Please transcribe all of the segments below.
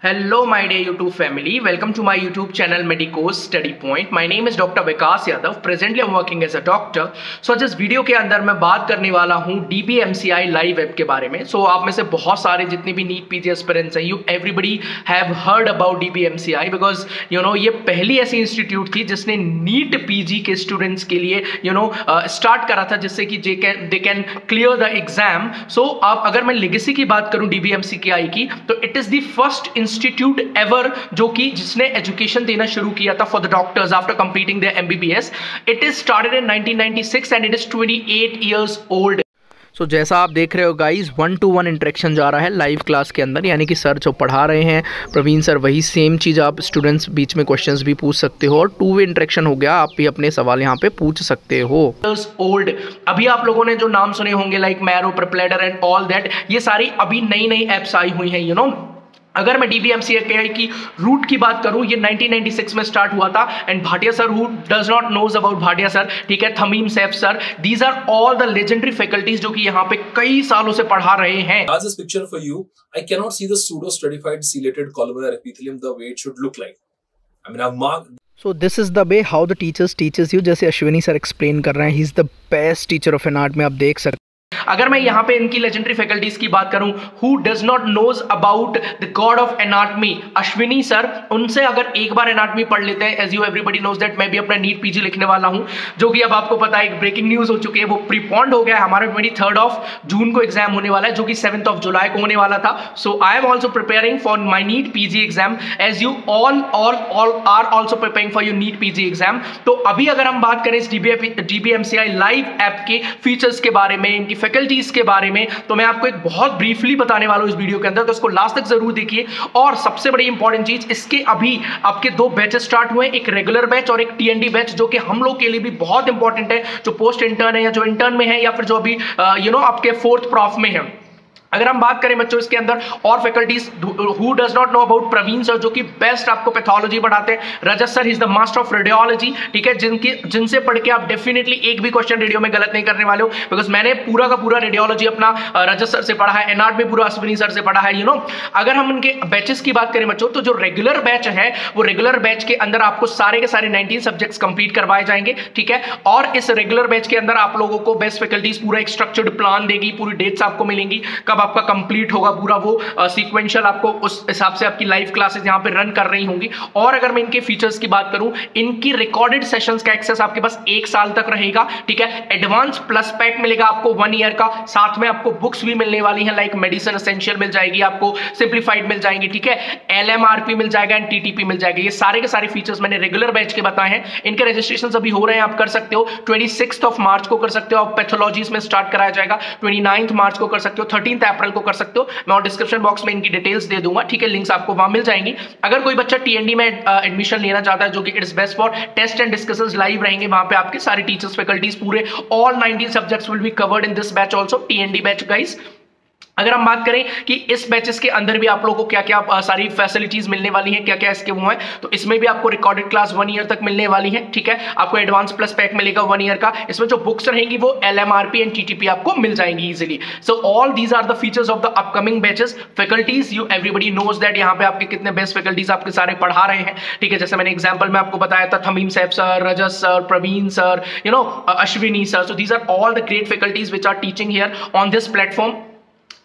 Hello my dear YouTube family, welcome to my YouTube channel Medico's Study Point. My name is Dr. Vikas Yadav. Presently I'm working as a doctor. So जिस video के अंदर मैं बात करने वाला हूँ DBMCI live app के बारे में. So आप में से बहुत सारे जितने भी नीट पीजी एस्पिरेंट्स हैं, you everybody have heard about DBMCI because you know ये पहली ऐसी इंस्टीट्यूट थी जिसने नीट पीजी के स्टूडेंट्स के लिए स्टार्ट करा था जिससे कि they can clear the exam. So आप अगर मैं लेगेसी की बात करूँ DBMCI की, so it is the first institute ever जो कि जिसने एजुकेशन देना शुरू किया था for the doctors after completing their MBBS. It is started in 1996 and it is 28 years old. So जैसा आप देख रहे हो गाइस, 1-to-1 इंटरेक्शन जा रहा है लाइव क्लास के अंदर, यानी कि सर जो पढ़ा रहे हैं प्रवीण सर, वही सेम चीज़ आप स्टूडेंट्स बीच में क्वेश्चंस भी पूछ सकते हो और 2 वे इंटरेक्शन हो गया. आप भी अपने सवाल यहाँ पे पूछ सकते हो. ओल्ड अभी आप लोगों ने जो नाम सुने होंगे like Marrow, PrepLadder and all that, ये सारी अभी नई नई एप्स आई हुई हैं. अगर मैं DBMCI की रूट की बात करूं, ये 1996 में स्टार्ट हुआ था. And Bhatia sir, who does not knows about Bhatia sir, ठीक है, Thameem Saif sir, these are all the legendary faculties जो कि यहाँ पे कई सालों से पढ़ा रहे हैं. As this picture for you, I cannot see the pseudo stratified ciliated columnar epithelium the way it should look like. I mean, I've marked. So this is the way how the teachers teaches you. जैसे Ashwini sir explain कर रहे हैं, he is the best teacher of anatomy. आप देख सकते. अगर मैं यहाँ पे इनकी लेजेंडरी फैकल्टीज की बात करूं, who does not knows about the god of anatomy, Ashwini sir, उनसे अगर एक बार एनाटमी पढ़ लेते हैं, as you everybody knows that मैं भी अपना नीट पीजी लिखने वाला हूं, जो कि अब आपको पता है एक ब्रेकिंग न्यूज हो चुकी है, वो प्रीपॉन्ड हो गया है. हमारा 23 जून को एग्जाम होने वाला है, जो कि 7 जुलाई को होने वाला था. So I am also preparing for my NEET PG exam as you all are also preparing for your NEET PG exam. So अभी अगर हम बात करें इस DBMCI लाइव ऐप के फीचर्स के बारे में, इनकी फैकल्टीज के बारे में, तो मैं आपको एक बहुत ब्रीफली बताने वाला हूं इस वीडियो के अंदर, तो इसको लास्ट तक जरूर देखिए. और सबसे बड़ी इंपॉर्टेंट चीज, इसके अभी आपके 2 बैचेस स्टार्ट हुए, एक रेगुलर बैच और एक TND बैच, जो कि हम लोग के लिए भी बहुत इंपॉर्टेंट है, जो पोस्ट इंटर्न है या जो इंटर्न में है या फिर जो अभी आपके 4th प्रॉफ में है. अगर हम बात करें बच्चों इसके अंदर और faculties, who does not know about Praveen sir, जो कि बेस्ट आपको पैथोलॉजी पढ़ाते हैं. Rajat sir, he is the master of radiology, ठीक है, जिनसे पढ़ के आप डेफिनेटली एक भी क्वेश्चन रेडियो में गलत नहीं करने वाले हो, बिकॉज मैंने पूरा का पूरा रेडियोलॉजी अपना रजत सर से पढ़ा है, एनाटमी पूरा अश्विनी सर से पढ़ा है. अगर हम उनके बैचेस की बात करें बच्चों, तो जो रेगुलर बैच है, वो रेगुलर बैच के अंदर आपको सारे के सारे 19 सब्जेक्ट्स कंप्लीट करवाए जाएंगे, ठीक है. और इस रेगुलर बैच के अंदर आप लोगों को बेस्ट फैकल्टीज पूरा एक स्ट्रक्चर्ड प्लान देगी, पूरी डेट्स आपको मिलेंगी, कब आपका कंप्लीट होगा पूरा वो सीक्वेंशियल, आपको उस हिसाब से आपकी लाइव क्लासेस यहां पे रन कर रही होंगी. और अगर मैं इनके फीचर्स की बात करूं, इनकी रिकॉर्डेड सेशंस का एक्सेस आपके पास 1 साल तक रहेगा, ठीक है. एडवांस प्लस पैक मिलेगा आपको 1 ईयर का, साथ में आपको बुक्स भी मिलने वाली हैं, लाइक मेडिसिन एसेंशियल मिल जाएगी आपको, सिंप्लीफाइड मिल जाएंगी, ठीक है, LMRP मिल जाएगा एंड TTP मिल जाएगा. ये सारे के सारे फीचर्स मैंने रेगुलर बैच के बताए हैं. इनके रजिस्ट्रेशन अभी हो रहे हैं, आप कर सकते हो. 26 मार्च को कर सकते हो, आप पैथोलॉजीज में स्टार्ट कराया जाएगा. 29 मार्च को कर सकते हो, 13 अप्रैल को कर सकते हो. मैं और डिस्क्रिप्शन बॉक्स में इनकी डिटेल्स दे दूंगा, ठीक है, लिंक्स आपको वहां मिल जाएंगी. अगर कोई बच्चा TND में एडमिशन लेना चाहता है, जो कि it's best for test and discussions live रहेंगे, वहां पे आपके सारे टीचर्स फैकल्टीज पूरे all 19 subjects will be covered in this batch also, TND batch guys. अगर हम बात करें कि इस बैचेस के अंदर भी आप लोगों को क्या क्या सारी फैसिलिटीज मिलने वाली हैं, क्या क्या इसके वो हैं, तो इसमें भी आपको रिकॉर्डेड क्लास 1 ईयर तक मिलने वाली है, ठीक है. आपको एडवांस प्लस पैक मिलेगा 1 ईयर का. इसमें जो बुक्स रहेंगी वो LMRP एंड TTP आपको मिल जाएंगी easily. So all these are the features of the upcoming batches. Faculties, you everybody knows that यहाँ पे आपके कितने बेस्ट फैकल्टीज आपके सारे पढ़ा रहे हैं, ठीक है. जैसे मैंने एग्जाम्पल में आपको बताया था, Thameem Saif sir, Rajat sir, Praveen sir, Ashwini sir. So these are all the great faculties which are teaching here on this platform.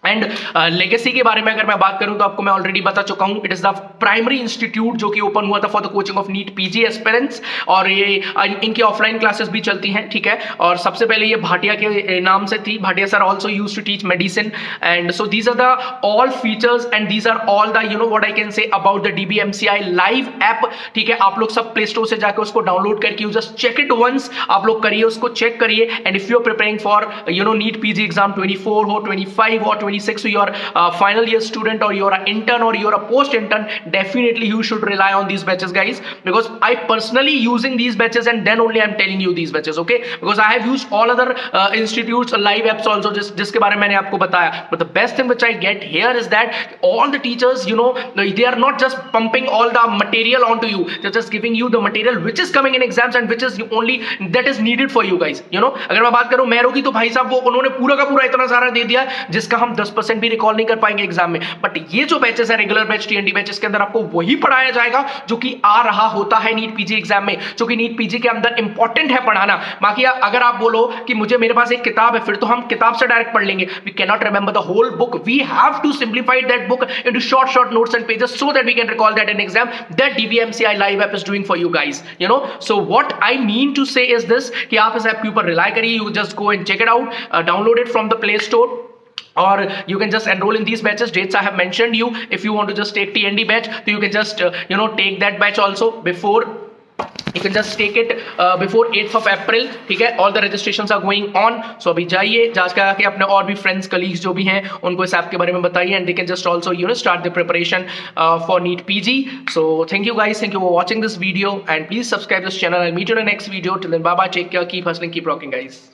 And legacy के बारे में अगर मैं बात करूं, तो आपको मैं ऑलरेडी बता चुका हूं, it is the primary institute जो कि ओपन हुआ था for the coaching of NEET PG aspirants. और ये इनकी ऑफलाइन क्लासेस भी चलती हैं, ठीक है. और सबसे पहले ये भाटिया के नाम से थी. Bhatia sir also use to teach medicine. And so these are the all features and these are all the what I can say about the DBMCI live app, ठीक है. आप लोग सब प्ले स्टोर से जाकर उसको डाउनलोड करके जस्ट चेक इट वंस, आप लोग करिए, उसको चेक करिए. And if you are preparing for NEET PG exam 24 हो, 25 हो, 26, so you're a final year student or you're an intern or you're a post intern, definitely you should rely on these batches guys, because I personally using these batches and then only I'm telling you these batches, okay, because I have used all other institutes live apps also जिसके बारे में मैंने आपको बताया. But the best thing which I get here is that all the teachers, they are not just pumping all the material onto you, they're just giving you the material which is coming in exams and which is only that is needed for you guys. अगर मैं बात करूं marrow की, तो भाई साहब वो उन्होंने पूरा का पूरा इतना सारा दे दिया जिसका हम 10% भी रिकॉल नहीं कर पाएंगे एग्जाम में। बट ये जो बैचेस है रेगुलर बैच टीएनडी बैचेस के अंदर आपको वही पढ़ाया जाएगा जो कि आ रहा होता है नीट पीजी एग्जाम में, जो कि नीट पीजी के अंदर इंपॉर्टेंट है पढ़ाना। बाकी अगर आप बोलो कि मुझे मेरे पास एक किताब है, फिर तो हम किताब से डायरेक्ट पढ़ लेंगे। We can not remember the whole book, we have to simplify that book into short notes and pages so that we can recall that in exam. That DVMCI live app is doing for you guys, you know. So what I mean to say is this कि आप इस app के ऊपर rely करिए, you just go and check it out, download it from the Play Store, or you can just enroll in these batches. Dates I have mentioned you. If you want to just take TND batch, so you can just take that batch also before. You can just take it before 8th of April, ठीक है। All the registrations are going on. So अभी जाइए, जांच करा के अपने और भी friends, colleagues जो भी हैं उनको इस ऐप के बारे में बताइए, and they can just also start the preparation for NEET PG. So thank you guys, thank you for watching this video, and please subscribe this channel. I'll meet you in the next video. Till then, bye bye, take care, keep hustling, keep rocking, guys.